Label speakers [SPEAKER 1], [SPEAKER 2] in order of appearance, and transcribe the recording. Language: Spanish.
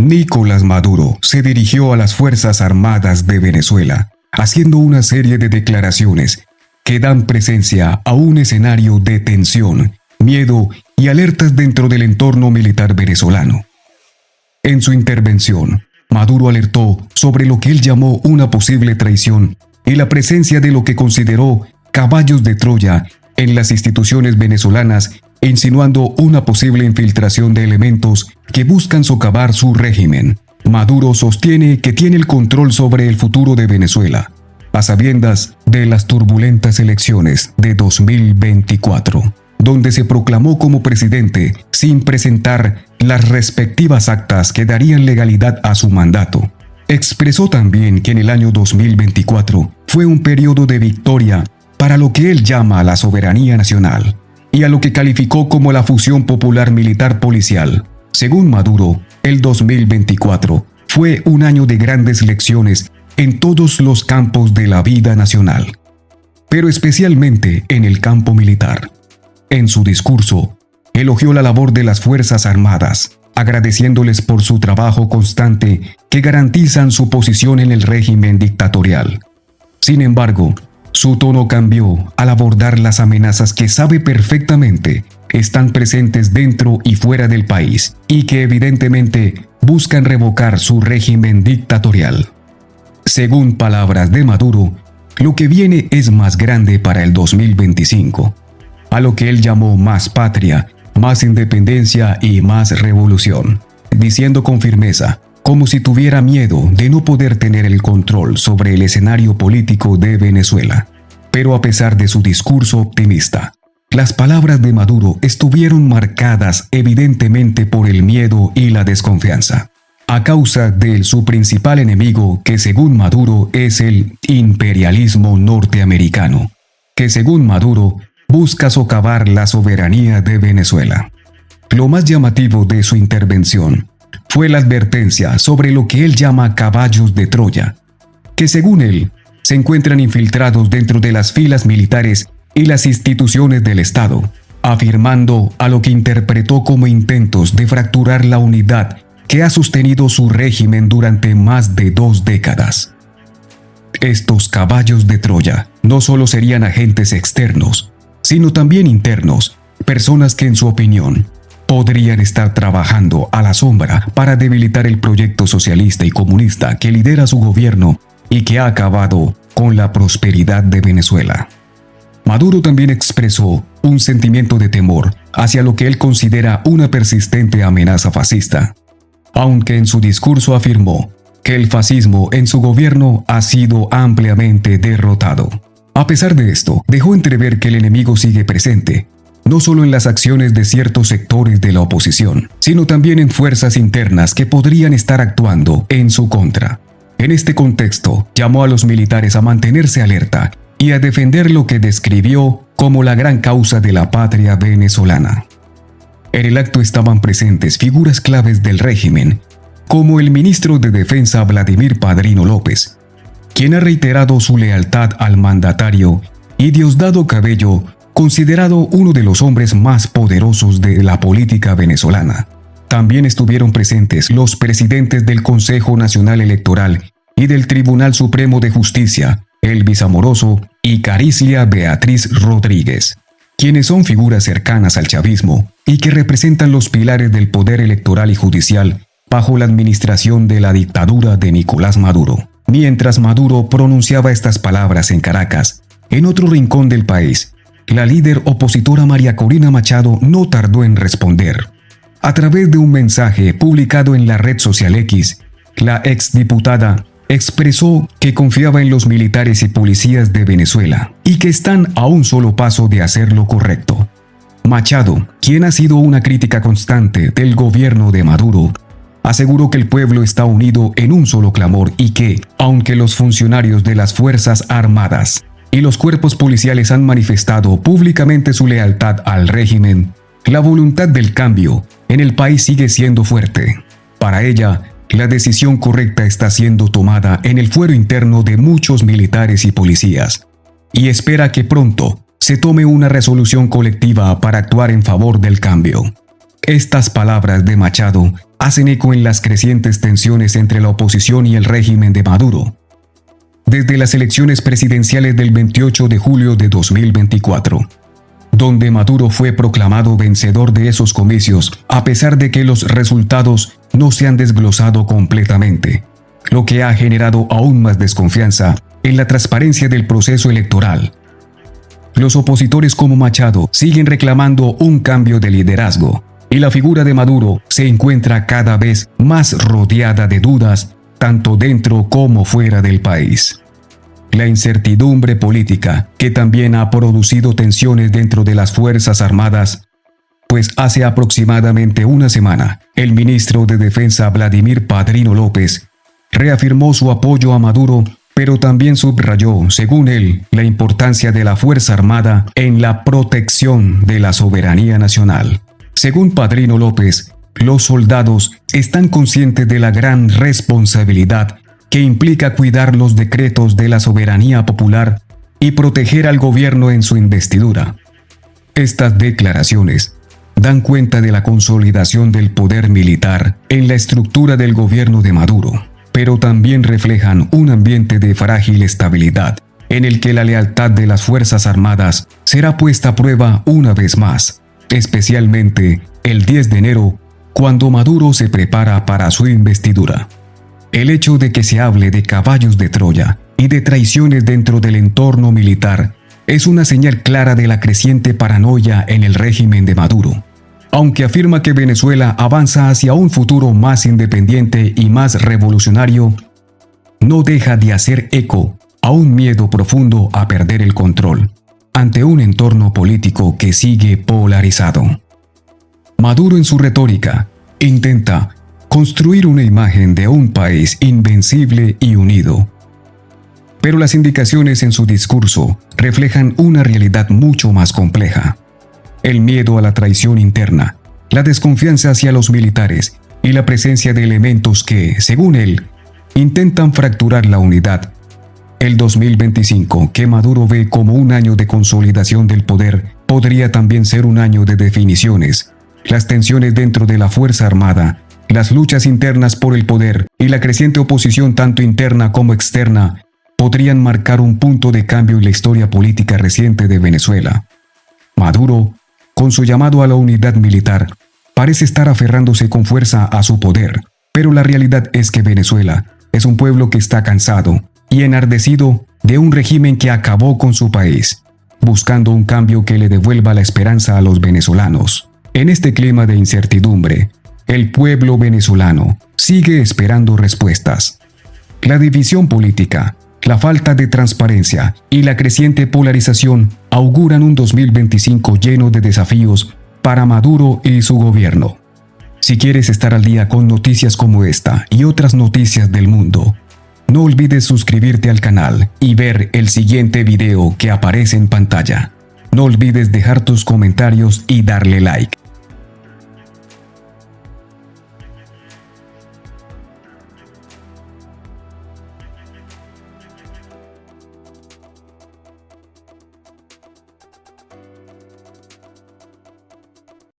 [SPEAKER 1] Nicolás Maduro se dirigió a las Fuerzas Armadas de Venezuela, haciendo una serie de declaraciones que dan presencia a un escenario de tensión, miedo y alertas dentro del entorno militar venezolano. En su intervención, Maduro alertó sobre lo que él llamó una posible traición y la presencia de lo que consideró caballos de Troya en las instituciones venezolanas, insinuando una posible infiltración de elementos que buscan socavar su régimen. Maduro sostiene que tiene el control sobre el futuro de Venezuela, a sabiendas de las turbulentas elecciones de 2024, donde se proclamó como presidente sin presentar las respectivas actas que darían legalidad a su mandato. Expresó también que en el año 2024 fue un periodo de victoria para lo que él llama la soberanía nacional y a lo que calificó como la fusión popular militar-policial. Según Maduro, el 2024 fue un año de grandes lecciones en todos los campos de la vida nacional, pero especialmente en el campo militar. En su discurso, elogió la labor de las Fuerzas Armadas, agradeciéndoles por su trabajo constante que garantizan su posición en el régimen dictatorial. Sin embargo, su tono cambió al abordar las amenazas que sabe perfectamente están presentes dentro y fuera del país y que evidentemente buscan revocar su régimen dictatorial. Según palabras de Maduro, lo que viene es más grande para el 2025, a lo que él llamó más patria, más independencia y más revolución, diciendo con firmeza, como si tuviera miedo de no poder tener el control sobre el escenario político de Venezuela. Pero a pesar de su discurso optimista, las palabras de Maduro estuvieron marcadas evidentemente por el miedo y la desconfianza, a causa de su principal enemigo, que según Maduro es el imperialismo norteamericano, que según Maduro busca socavar la soberanía de Venezuela. Lo más llamativo de su intervención fue la advertencia sobre lo que él llama caballos de Troya, que según él se encuentran infiltrados dentro de las filas militares y las instituciones del Estado, afirmando a lo que interpretó como intentos de fracturar la unidad que ha sostenido su régimen durante más de 2 décadas. Estos caballos de Troya no solo serían agentes externos, sino también internos, personas que en su opinión podrían estar trabajando a la sombra para debilitar el proyecto socialista y comunista que lidera su gobierno y que ha acabado con la prosperidad de Venezuela. Maduro también expresó un sentimiento de temor hacia lo que él considera una persistente amenaza fascista, aunque en su discurso afirmó que el fascismo en su gobierno ha sido ampliamente derrotado. A pesar de esto, dejó entrever que el enemigo sigue presente, no solo en las acciones de ciertos sectores de la oposición, sino también en fuerzas internas que podrían estar actuando en su contra. En este contexto, llamó a los militares a mantenerse alerta y a defender lo que describió como la gran causa de la patria venezolana. En el acto estaban presentes figuras claves del régimen, como el ministro de Defensa Vladimir Padrino López, quien ha reiterado su lealtad al mandatario, y Diosdado Cabello, considerado uno de los hombres más poderosos de la política venezolana. También estuvieron presentes los presidentes del Consejo Nacional Electoral y del Tribunal Supremo de Justicia, Elvis Amoroso y Cariclia Beatriz Rodríguez, quienes son figuras cercanas al chavismo y que representan los pilares del poder electoral y judicial bajo la administración de la dictadura de Nicolás Maduro. Mientras Maduro pronunciaba estas palabras en Caracas, en otro rincón del país, la líder opositora María Corina Machado no tardó en responder. A través de un mensaje publicado en la red social X, la exdiputada expresó que confiaba en los militares y policías de Venezuela y que están a un solo paso de hacer lo correcto. Machado, quien ha sido una crítica constante del gobierno de Maduro, aseguró que el pueblo está unido en un solo clamor y que, aunque los funcionarios de las Fuerzas Armadas y los cuerpos policiales han manifestado públicamente su lealtad al régimen, la voluntad del cambio en el país sigue siendo fuerte. Para ella, la decisión correcta está siendo tomada en el fuero interno de muchos militares y policías, y espera que pronto se tome una resolución colectiva para actuar en favor del cambio. Estas palabras de Machado hacen eco en las crecientes tensiones entre la oposición y el régimen de Maduro. Desde las elecciones presidenciales del 28 de julio de 2024, donde Maduro fue proclamado vencedor de esos comicios, a pesar de que los resultados no se han desglosado completamente, lo que ha generado aún más desconfianza en la transparencia del proceso electoral. Los opositores como Machado siguen reclamando un cambio de liderazgo, y la figura de Maduro se encuentra cada vez más rodeada de dudas, tanto dentro como fuera del país. La incertidumbre política, que también ha producido tensiones dentro de las Fuerzas Armadas, pues hace aproximadamente una semana, el ministro de Defensa Vladimir Padrino López reafirmó su apoyo a Maduro, pero también subrayó, según él, la importancia de la Fuerza Armada en la protección de la soberanía nacional. Según Padrino López, los soldados están conscientes de la gran responsabilidad que implica cuidar los decretos de la soberanía popular y proteger al gobierno en su investidura. Estas declaraciones dan cuenta de la consolidación del poder militar en la estructura del gobierno de Maduro, pero también reflejan un ambiente de frágil estabilidad, en el que la lealtad de las Fuerzas Armadas será puesta a prueba una vez más, especialmente el 10 de enero, cuando Maduro se prepara para su investidura. El hecho de que se hable de caballos de Troya y de traiciones dentro del entorno militar es una señal clara de la creciente paranoia en el régimen de Maduro. Aunque afirma que Venezuela avanza hacia un futuro más independiente y más revolucionario, no deja de hacer eco a un miedo profundo a perder el control, ante un entorno político que sigue polarizado. Maduro en su retórica intenta construir una imagen de un país invencible y unido. Pero las indicaciones en su discurso reflejan una realidad mucho más compleja. El miedo a la traición interna, la desconfianza hacia los militares y la presencia de elementos que, según él, intentan fracturar la unidad. El 2025, que Maduro ve como un año de consolidación del poder, podría también ser un año de definiciones. Las tensiones dentro de la Fuerza Armada, las luchas internas por el poder y la creciente oposición tanto interna como externa podrían marcar un punto de cambio en la historia política reciente de Venezuela. Maduro, con su llamado a la unidad militar, parece estar aferrándose con fuerza a su poder, pero la realidad es que Venezuela es un pueblo que está cansado y enardecido de un régimen que acabó con su país, buscando un cambio que le devuelva la esperanza a los venezolanos. En este clima de incertidumbre, el pueblo venezolano sigue esperando respuestas. La división política, la falta de transparencia y la creciente polarización auguran un 2025 lleno de desafíos para Maduro y su gobierno. Si quieres estar al día con noticias como esta y otras noticias del mundo, no olvides suscribirte al canal y ver el siguiente video que aparece en pantalla. No olvides dejar tus comentarios y darle like.